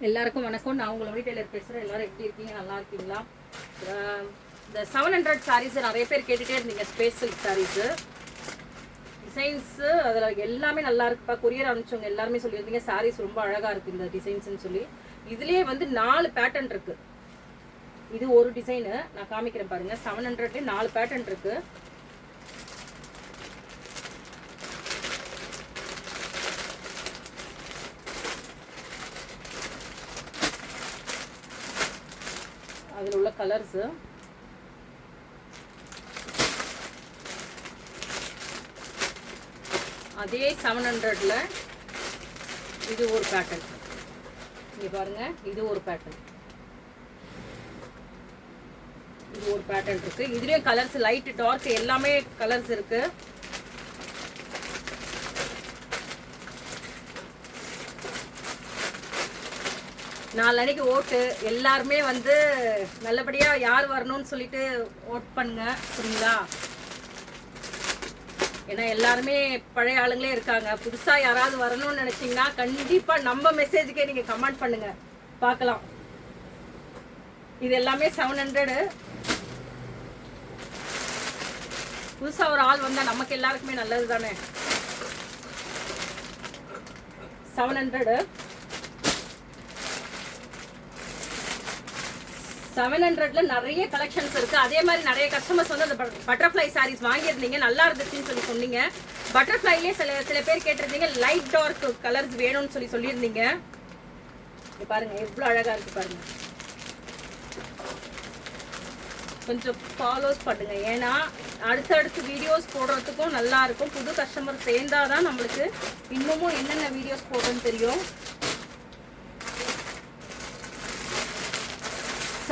எல்லாருக்கும் வணக்கம். நான் உங்களை டெய்லர் பேசுகிறேன். எல்லாரும் எப்படி இருக்கீங்க? நல்லா இருக்கீங்களா? இந்த 700 சாரீஸ் நிறைய பேர் கேட்டுகிட்டே இருந்தீங்க. ஸ்பேஸ் சில்க் சாரீஸு டிசைன்ஸு அதில் எல்லாமே நல்லா இருக்குப்பா. கொரியர் அனுப்பிச்சவங்க எல்லாருமே சொல்லியிருந்தீங்க சாரீஸ் ரொம்ப அழகாக இருக்குது இந்த டிசைன்ஸ்ன்னு சொல்லி. இதுலேயே வந்து 4 பேட்டர்ன் இருக்குது. இது ஒரு டிசைனு நான் காமிக்கிறேன் பாருங்கள். 700லேயே 4 பேட்டர்ன் இருக்குது. அதில் உள்ள கலர்ஸு அதே 700ல் இது ஒரு பேட்டர்ன். இங்கே பாருங்கள், இது ஒரு பேட்டர்ன், இது ஒரு பேட்டர்ன் இருக்குது. இதுலேயும் கலர்ஸ் லைட் டார்க் எல்லாமே கலர்ஸ் இருக்குது. நாளைக்கு ஓட்டு எல்லாருமே வந்து நல்லபடியாக யார் வரணும்னு சொல்லிட்டு ஓட் பண்ணுங்க, சரிங்களா? ஏன்னா எல்லாருமே பழைய ஆளுங்களே இருக்காங்க. புதுசாக யாராவது வரணும்னு நினச்சிங்கன்னா கண்டிப்பாக நம்ம மெசேஜுக்கே நீங்கள் கமெண்ட் பண்ணுங்க, பார்க்கலாம். இது எல்லாமே 700. புதுசாக ஒரு ஆள் வந்தால் நமக்கு எல்லாருக்குமே நல்லது தானே. 700 700ல நிறைய கலெக்ஷன்ஸ் இருக்கு. அதே மாதிரி நிறைய கஸ்டமர்ஸ் வந்து அந்த பட்டர்ஃப்ளை சாரீஸ் வாங்கியிருந்தீங்க, நல்லா இருந்துச்சுன்னு சொல்லி சொன்னீங்க. பட்டர்ஃப்ளைலேயே சில பேர் கேட்டிருந்தீங்க லைட் டார்க் கலர்ஸ் வேணும்னு சொல்லியிருந்தீங்க. பாருங்க எவ்வளோ அழகா இருக்கு பாருங்க. கொஞ்சம் ஃபாலோஸ் பண்ணுங்க, ஏன்னா அடுத்தடுத்து வீடியோஸ் போடுறதுக்கும் நல்லா இருக்கும். புது கஸ்டமர் சேர்ந்தாதான் நம்மளுக்கு இன்னமும் என்னென்ன வீடியோஸ் போடுறோன்னு தெரியும்.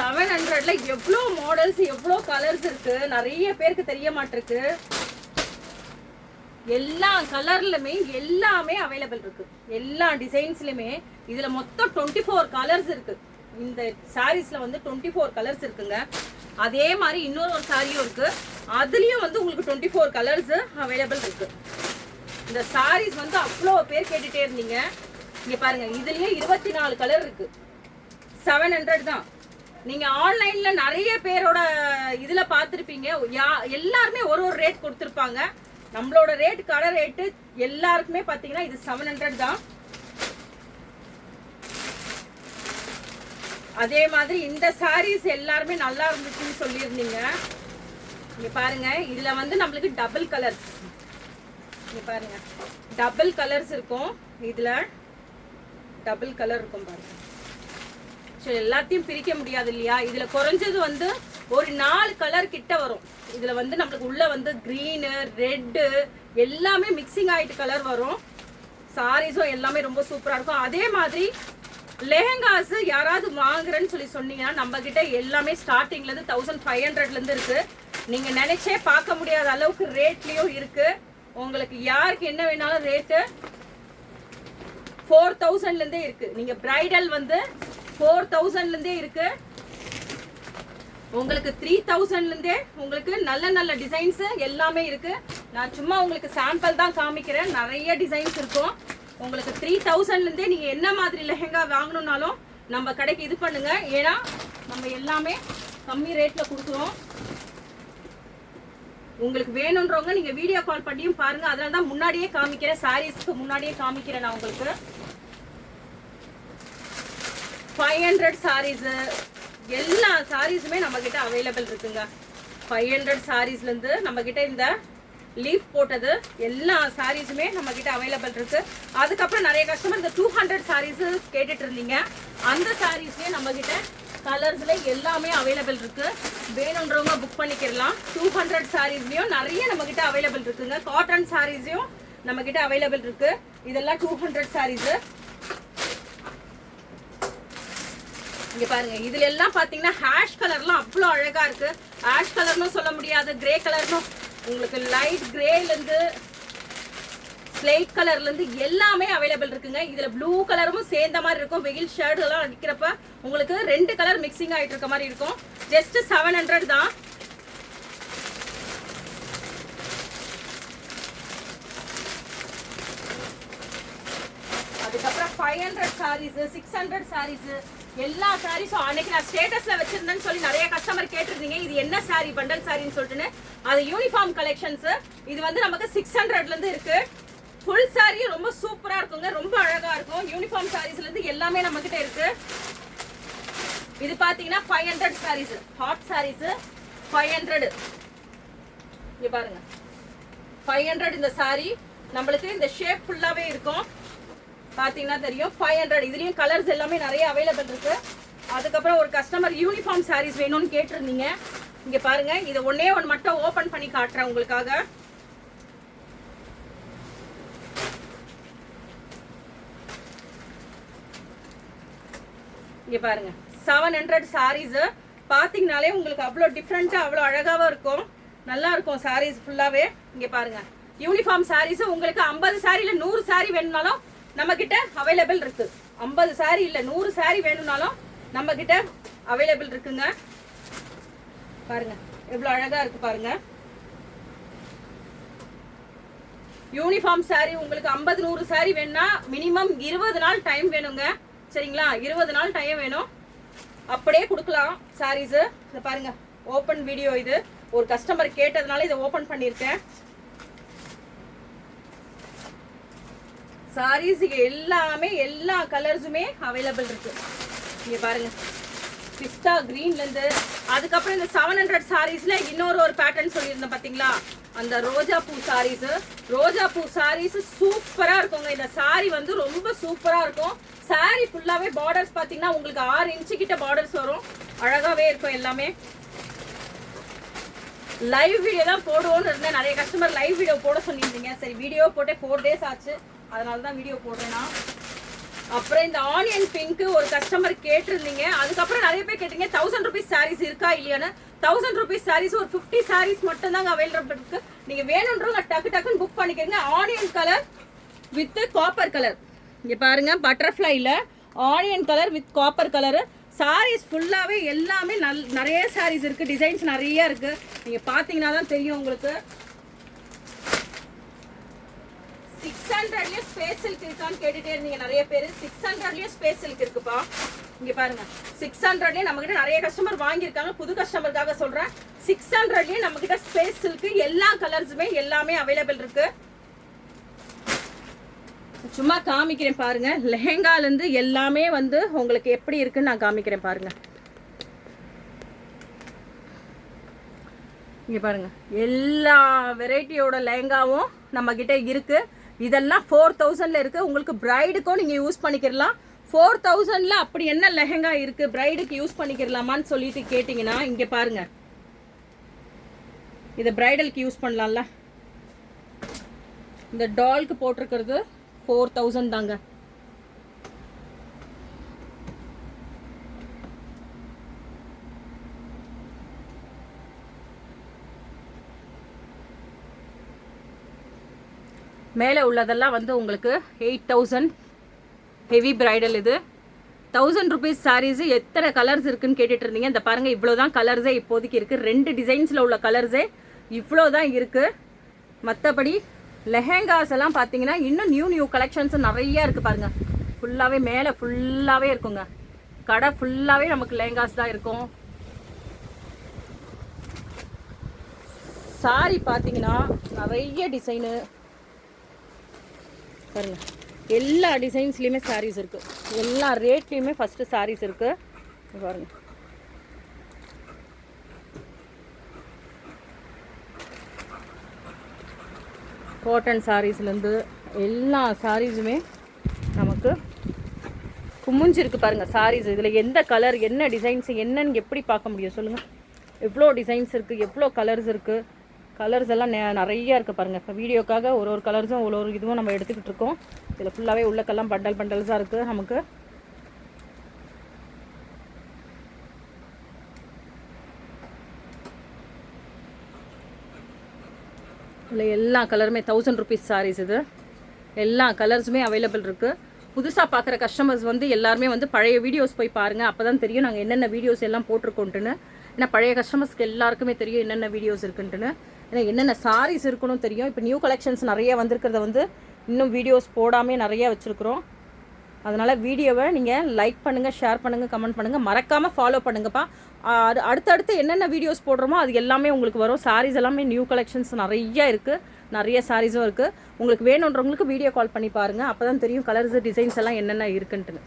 700ல எவ்வளோ மாடல்ஸ் எவ்வளோ கலர்ஸ் இருக்கு, நிறைய பேருக்கு தெரிய மாட்டிருக்கு. எல்லா கலர்லுமே எல்லாமே அவைலபிள் இருக்கு, எல்லா டிசைன்ஸ்லயுமே. இதுல மொத்தம் 24 கலர்ஸ் இருக்கு. இந்த சாரீஸ்ல வந்து 24 கலர்ஸ் இருக்குங்க. அதே மாதிரி இன்னொரு சாரியும் இருக்கு, அதுலயும் வந்து உங்களுக்கு 24 கலர்ஸ் அவைலபிள் இருக்கு. இந்த சாரீஸ் வந்து அவ்வளோ பேர் கேட்டுட்டே இருந்தீங்க. இங்க பாருங்க, இதுலயே 24 கலர் இருக்கு. 700 தான். நீங்க ஆன்லைன்ல நிறைய பேரோட இதுல பார்த்துருப்பீங்க. எல்லாருமே ஒரு ரேட் கொடுத்துருப்பாங்க. நம்மளோட ரேட், கடை ரேட்டு எல்லாருக்குமே பார்த்தீங்கன்னா இது 700 தான். அதே மாதிரி இந்த சாரீஸ் எல்லாருமே நல்லா இருந்துச்சுன்னு சொல்லியிருந்தீங்க. இங்க பாருங்க, இதுல வந்து நம்மளுக்கு டபுள் கலர்ஸ், இங்க பாருங்க டபுள் கலர்ஸ் இருக்கும். இதுல டபுள் கலர் இருக்கும் பாருங்க. சரி, எல்லாத்தையும் பிரிக்க முடியாது இல்லையா? இதுல குறைஞ்சது வந்து ஒரு 4 கலர் கிட்ட வரும். இதுல வந்து நம்மளுக்கு உள்ள வந்து கிரீனு, ரெட்டு எல்லாமே மிக்சிங் ஆயிட்டு கலர் வரும். சாரீஸும் எல்லாமே ரொம்ப சூப்பரா இருக்கும். அதே மாதிரி லெஹங்காஸ் யாராவது வாங்குறேன்னு சொல்லி சொன்னீங்கன்னா நம்ம கிட்ட எல்லாமே ஸ்டார்டிங்ல இருந்து 1500ல இருந்து இருக்கு. நீங்க நினைச்சே பார்க்க முடியாத அளவுக்கு ரேட்லயும் இருக்கு. உங்களுக்கு யாருக்கு என்ன வேணாலும் ரேட்டு 4000ல இருந்தே இருக்கு. நீங்க பிரைடல் வந்து 4000ல இருந்தே இருக்கு. உங்களுக்கு 3000ல இருந்தே உங்களுக்கு நல்ல நல்ல டிசைன்ஸ் எல்லாமே இருக்கு. நான் சும்மா உங்களுக்கு சாம்பிள் தான் காமிக்கிறேன். நிறைய டிசைன்ஸ் இருக்கும். உங்களுக்கு 3000ல இருந்தே நீங்க என்ன மாதிரி லெஹங்கா வாங்கணும்னாலும் நம்ம கடைக்கு இது பண்ணுங்க. ஏன்னா நம்ம எல்லாமே கம்மி ரேட்ல கொடுக்குறோம். உங்களுக்கு வேணும்ன்றவங்க நீங்க வீடியோ கால் பண்ணியும் பாருங்க. அதனால தான் முன்னாடியே காமிக்கிறேன், சாரீஸ்க்கு முன்னாடியே காமிக்கிறேன் நான் உங்களுக்கு. 500 சாரீஸ் எல்லா சாரீஸுமே நம்ம கிட்ட அவைலபிள் இருக்குங்க. 500 சாரீஸ்ல இருந்து நம்ம கிட்ட இந்த லீஃப் போட்டது எல்லா சாரீஸுமே நம்ம கிட்ட அவைலபிள் இருக்கு. அதுக்கப்புறம் நிறைய கஸ்டமர் இந்த 200 சாரீஸ் கேட்டுட்டு இருந்தீங்க. அந்த சாரீஸ்லயே நம்ம கிட்ட கலர்ஸ்ல எல்லாமே அவைலபிள் இருக்கு. வேணும்ன்றவங்க புக் பண்ணிக்கலாம். 200 சாரீஸ்லயும் நிறைய நம்ம கிட்ட அவைலபிள் இருக்குங்க. காட்டன் சாரீஸையும் நம்ம கிட்ட அவைலபிள் இருக்கு. இதெல்லாம் 200 சாரீஸ். இங்க பாருங்க, இதுல எல்லாம் பாத்தீங்கன்னா ஹேஷ் கலர்லாம் அவ்வளோ அழகா இருக்கு. ஹேஷ் கலர்னு சொல்ல முடியாது, கிரே கலர்னும். உங்களுக்கு லைட் கிரேல இருந்து ஸ்லேட் கலர்ல இருந்து எல்லாமே அவைலபிள் இருக்குங்க. இதுல ப்ளூ கலரும் சேர்ந்த மாதிரி இருக்கும். வெயில் ஷேடு எல்லாம் அடிக்கிறப்ப உங்களுக்கு 2 கலர் மிக்சிங் ஆயிட்டு இருக்க மாதிரி இருக்கும். ஜஸ்ட் 700 தான். அதுக்கப்புறம் 500 sarees 600 sarees எல்லா சாரீஸும் அன்னைக்கு நான் ஸ்டேட்டஸ்ல வச்சிருந்தேன்னு சொல்லி நிறைய கஸ்டமர் கேட்டிருந்தீங்க இது என்ன சாரி பண்டல் சாரின்னு சொல்லிட்டுன்னு. அது யூனிஃபார்ம் கலெக்ஷன்ஸ். இது வந்து நமக்கு 600ல இருந்து இருக்கு. ஃபுல் சாரி ரொம்ப சூப்பரா இருக்குங்க, ரொம்ப அழகா இருக்கும். யூனிஃபார்ம் சாரீஸ்ல இருந்து எல்லாமே நம்ம கிட்ட இருக்கு. இது பாத்தீங்கன்னா 500 sarees ஹாட் sarees 500. இங்க பாருங்க 500 இந்த சாரி நம்மளுக்கு இந்த ஷேப் ஃபுல்லாவே இருக்கும். பாத்தீங்கன்னா தெரியும் 500. இதுலயும் கலர்ஸ் எல்லாமே நிறைய அவைலபிள் இருக்கு. அதுக்கப்புறம் ஒரு கஸ்டமர் யூனிஃபார்ம் சாரீஸ் வேணும்னு கேட்டிருந்தீங்க. இங்க பாருங்க இதை ஒன்னே ஒன்று மட்டும் ஓபன் பண்ணி காட்டுறேன் உங்களுக்காக. இங்க பாருங்க 700 sarees பாத்தீங்கனாலே உங்களுக்கு அவ்வளோ டிஃப்ரெண்டா அவ்வளோ அழகாவும் இருக்கும், நல்லா இருக்கும் sarees ஃபுல்லாவே. இங்க பாருங்க யூனிஃபார்ம் sarees உங்களுக்கு 50 saree இல்ல 100 saree வேணும்னாலும் நம்ம கிட்ட அவைலபிள் இருக்கு. 50 saree இல்ல 100 saree வேணும்னாலும் நம்ம கிட்ட அவைலபிள் இருக்குங்க. பாருங்க எவ்வளவு அழகா இருக்கு பாருங்க. யூனிஃபார்ம் saree உங்களுக்கு 50 100 saree வேணும்னா மினிமம் 20 நாள் டைம் வேணுங்க. சரிங்களா, 20 நாள் டைம் வேணும். அப்படியே கொடுக்கலாம் sarees. இத பாருங்க ஓபன் வீடியோ. இது ஒரு கஸ்டமர் கேட்டதுனால இதை ஓபன் பண்ணிருக்கேன். sarees எல்லாமே எல்லா கலர்ஸுமே அவைலபிள் இருக்கு. இங்க பாருங்க பிஸ்டா கிரீன்ல இருந்து அதுக்கப்புறம் இந்த 700 sareesல இன்னொரு பேட்டர்ன் சொல்லியிருந்தேன் பாத்தீங்களா, அந்த ரோஜா பூ sarees. ரோஜா பூ sarees சூப்பரா இருக்குங்க. இந்த saree வந்து ரொம்ப சூப்பரா இருக்கும். saree ஃபுல்லாவே பார்டர்ஸ் பாத்தீங்கன்னா உங்களுக்கு 6 இன்ச் கிட்ட பார்டர்ஸ் வரும். அழகாவே இருக்கும் எல்லாமே. லைவ் வீடியோ தான் போடுவோம்னு இருந்தேன். நிறைய கஸ்டமர் லைவ் வீடியோ போட சொல்லியிருந்தீங்க. சரி வீடியோ போட்டே 4 days ஆச்சு, அதனால தான் வீடியோ போடுறேன்னா. அப்புறம் இந்த ஆனியன் பிங்க் ஒரு கஸ்டமர் கேட்டிருந்தீங்க. அதுக்கப்புறம் நிறைய பேர் கேட்டீங்க 1000 rupees sarees இருக்கா இல்லையான்னு. 1000 rupees sarees ஒரு 50 sarees மட்டும் தாங்க அவைலபிள் இருக்கு. நீங்க வேணும்ன்றவங்க டக்கு டக்குன்னு புக் பண்ணிக்கோங்க. Onion colour with copper colour. இங்க பாருங்க பட்டர்ஃப்ளைல onion colour with copper colour. sarees ஃபுல்லாவே எல்லாமே நிறைய sarees இருக்கு, டிசைன்ஸ் நிறைய இருக்கு. நீங்க பாத்தீங்கன்னா தான் தெரியும் உங்களுக்கு. 600லயே ஸ்பேஸ் சில்க் இருக்கான்னு கேட்டுட்டே இருந்தீங்க நிறைய பேர். 600லயே ஸ்பேஸ் சில்க் இருக்குப்பா. இங்க பாருங்க 600லயே நம்ம கிட்ட நிறைய கஸ்டமர் வாங்கியிருக்காங்க. புது கஸ்டமருக்காக சொல்றேன். 600லயே நம்ம கிட்ட ஸ்பேஸ் சில்க் எல்லா கலர்ஸுமே எல்லாமே அவைலபிள் இருக்கு. சும்மா காமிக்கிறேன் பாருங்க. லெஹெங்கால இருந்து எல்லாமே வந்து உங்களுக்கு எப்படி இருக்குன்னு நான் காமிக்கிறேன் பாருங்க. இங்க பாருங்க எல்லா வெரைட்டியோட லெஹெங்காவும் நம்ம கிட்ட இருக்கு. இதெல்லாம் 4000ல இருக்கு. உங்களுக்கு பிரைடுக்கும் நீங்க யூஸ் பண்ணிக்கலாம். 4000ல அப்படி என்ன லெஹெங்கா இருக்கு பிரைடுக்கு யூஸ் பண்ணிக்கலாமான்னு சொல்லிட்டு கேட்டீங்கன்னா இங்க பாருங்க. இதை பிரைடலுக்கு யூஸ் பண்ணலாம்ல. இந்த டால்க்கு போட்டிருக்கிறது 4000 தாங்க. மேலே உள்ளதெல்லாம் வந்து உங்களுக்கு 8000 ஹெவி பிரைடல். இது 1000 rupees sarees எத்தனை கலர்ஸ் இருக்குன்னு கேட்டுட்டு இருந்தீங்க. இந்த பாருங்க இவ்வளோதான் கலர்ஸே இப்போதைக்கு இருக்கு. 2 டிசைன்ஸில் உள்ள கலர்ஸே இவ்வளோதான் இருக்கு. மற்றபடி லெஹெங்காஸ் எல்லாம் பார்த்தீங்கன்னா இன்னும் நியூ கலெக்ஷன்ஸ் நிறைய இருக்கு பாருங்க. ஃபுல்லாகவே மேலே ஃபுல்லாகவே இருக்குங்க. கடை ஃபுல்லாகவே நமக்கு லெஹெங்காஸ் தான் இருக்கும். சாரி பார்த்தீங்கன்னா நிறைய டிசைனு பாருங்க. எல்லா டிசைன்ஸ்லையுமே சாரீஸ் இருக்கு. எல்லா ரேட்லையுமே ஃபர்ஸ்ட் சாரீஸ் இருக்கு பாருங்க. காட்டன் சாரீஸ்லேருந்து எல்லா சாரீஸுமே நமக்கு குமிஞ்சிருக்கு பாருங்க. சாரீஸ் இதில் எந்த கலர் என்ன டிசைன்ஸ் என்னன்னு எப்படி பார்க்க முடியும் சொல்லுங்கள். எவ்வளோ டிசைன்ஸ் இருக்குது, எவ்வளோ கலர்ஸ் இருக்குது. கலர்ஸ் எல்லாம் நிறைய இருக்குது பாருங்கள். இப்போ வீடியோக்காக ஒரு கலர்ஸும் ஒரு இதுவும் நம்ம எடுத்துக்கிட்டு இருக்கோம். இதில் ஃபுல்லாகவே உள்ளக்கெல்லாம் பண்டல்ஸாக இருக்குது நமக்கு. இல்லை எல்லா கலருமே 1000 rupees sarees. இது எல்லா கலர்ஸுமே அவைலபிள் இருக்குது. புதுசாக பார்க்குற கஸ்டமர்ஸ் வந்து எல்லாருமே வந்து பழைய வீடியோஸ் போய் பாருங்கள். அப்போ தான் தெரியும் நாங்கள் என்னென்ன வீடியோஸ் எல்லாம் போட்டிருக்கோன்ட்டுன்னு. ஏன்னா பழைய கஸ்டமர்ஸ்க்கு எல்லாருக்குமே தெரியும் என்னென்ன வீடியோஸ் இருக்குன்ட்டுன்னு. ஏன்னா என்னென்ன சாரீஸ் இருக்கணும் தெரியும். இப்போ நியூ கலெக்ஷன்ஸ் நிறைய வந்திருக்கிறத வந்து இன்னும் வீடியோஸ் போடாமல் நிறையா வச்சுருக்குறோம். அதனால் வீடியோவை நீங்கள் லைக் பண்ணுங்கள், ஷேர் பண்ணுங்கள், கமெண்ட் பண்ணுங்கள், மறக்காமல் ஃபாலோ பண்ணுங்கப்பா. அடுத்தடுத்து என்னென்ன வீடியோஸ் போடுறோமோ அது எல்லாமே உங்களுக்கு வரும். சாரீஸ் எல்லாமே நியூ கலெக்ஷன்ஸ் நிறைய இருக்குது, நிறைய சாரீஸும் இருக்குது. உங்களுக்கு வேணுன்றவங்களுக்கு வீடியோ கால் பண்ணி பாருங்கள், அப்போ தான் தெரியும் கலர்ஸு டிசைன்ஸ் எல்லாம் என்னென்ன இருக்குன்ட்டுன்னு.